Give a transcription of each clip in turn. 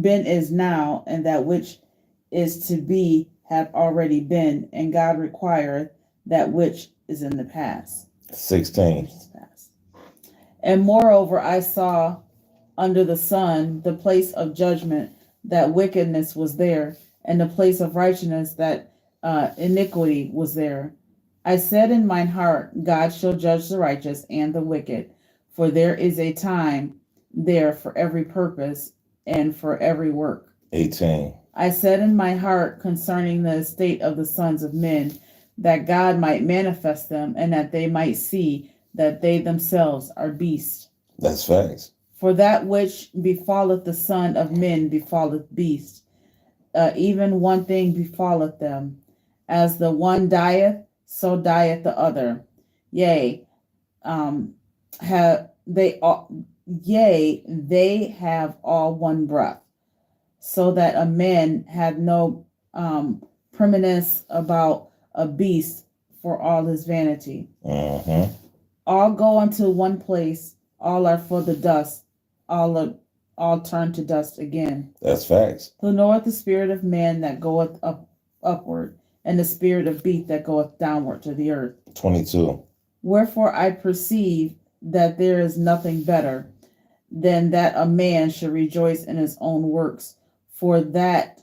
been is now, and that which is to be have already been, and God requireth that which is in the past. 16. And moreover, I saw under the sun the place of judgment, that wickedness was there, and the place of righteousness, that iniquity was there. I said in mine heart, God shall judge the righteous and the wicked, for there is a time there for every purpose and for every work. 18. I said in my heart concerning the estate of the sons of men, that God might manifest them, and that they might see that they themselves are beasts. That's facts. For that which befalleth the son of men befalleth beasts. Even one thing befalleth them. As the one dieth, so dieth the other. Yea, they have all one breath, so that a man had no preeminence about a beast for all his vanity. Mm-hmm. All go unto one place, all are for the dust, all turn to dust again. That's facts. Who knoweth the spirit of man that goeth upward, and the spirit of beast that goeth downward to the earth. 22. Wherefore I perceive that there is nothing better than that a man should rejoice in his own works, for that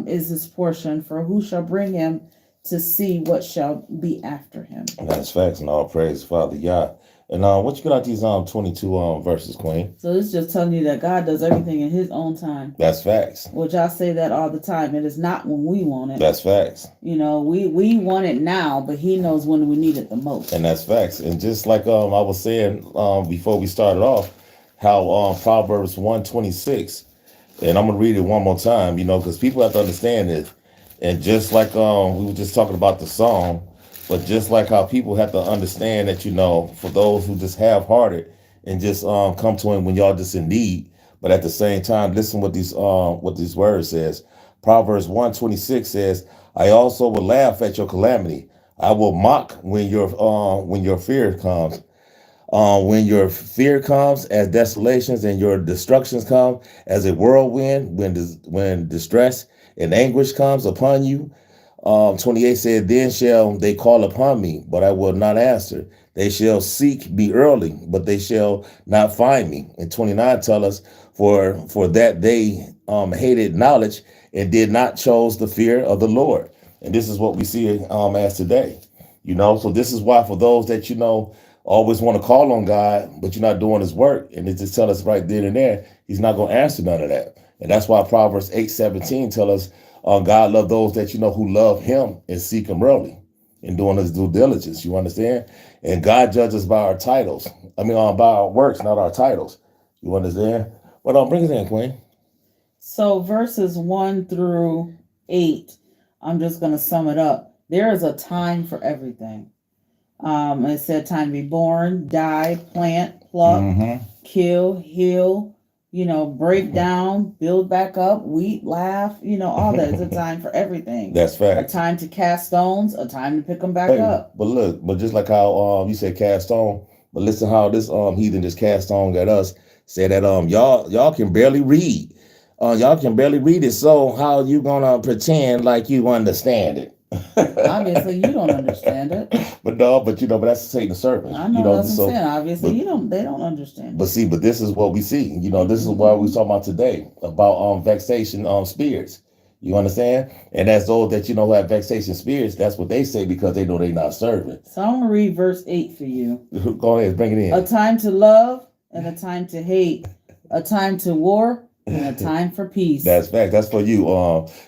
is his portion. For who shall bring him to see what shall be after him? That's facts, and all praise Father Yah. And what you got out these 22 verses, Queen? So this is just telling you that God does everything in his own time. That's facts. Which I say that all the time. It is not when we want it. That's facts. You know, we want it now, but he knows when we need it the most. And that's facts. And just like I was saying before we started off, how Proverbs 1:26, and I'm gonna read it one more time, because people have to understand it. And just like we were just talking about the song, but just like how people have to understand that, for those who just half-hearted and just come to him when y'all just in need, but at the same time, listen what these words says. Proverbs 1:26 says, I also will laugh at your calamity. I will mock when your fear comes. When your fear comes as desolations and your destructions come as a whirlwind, when distress and anguish comes upon you. 28 said, then shall they call upon me, but I will not answer. They shall seek me early, but they shall not find me. And 29 tell us, for that they hated knowledge and did not chose the fear of the Lord. And this is what we see as today. So this is why for those that, always want to call on God, but you're not doing his work. And it just tell us right then and there, he's not going to answer none of that. And that's why Proverbs 8:17 tell us, God love those that who love him and seek him early and doing his due diligence. You understand? And God judges by our titles. By our works, not our titles. You understand? But bring it in, Queen. So verses 1-8, I'm just going to sum it up. There is a time for everything. It said time to be born, die, plant, pluck, kill, heal, break down, build back up, weep, laugh, all that. It's a time for everything. That's fact. A time to cast stones, a time to pick them back up. But just like how you said cast stone, but listen how this heathen just cast stone at us, said that y'all can barely read. Y'all can barely read it, so how you gonna pretend like you understand it? Obviously, you don't understand it. But that's Satan the serpent. I know that's what I'm saying. Obviously, they don't understand. But this is what we see. This is what we're talking about today about vexation spirits. You understand? And that's those that who have vexation spirits. That's what they say because they know they're not serving. So I'm gonna read verse 8 for you. Go ahead, bring it in. A time to love and a time to hate, a time to war and a time for peace. That's fact. That's for you,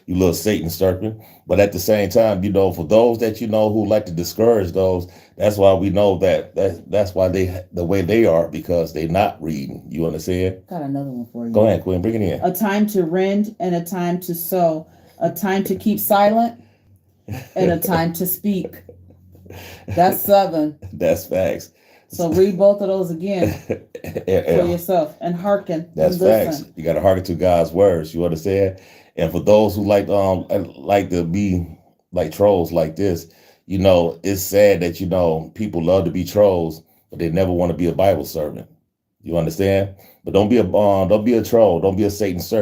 you little Satan serpent. But at the same time, for those that who like to discourage those, that's why we know that's why they the way they are, because they're not reading. You understand? Got another one for you. Go ahead, Queen. Bring it in. A time to rend and a time to sow, a time to keep silent and a time to speak. That's 7. That's facts. So read both of those again for yourself and hearken. That's facts. You got to hearken to God's words. You understand? And for those who like to be like trolls like this, it's sad that people love to be trolls, but they never want to be a Bible servant. You understand? But don't be a troll. Don't be a Satan serpent.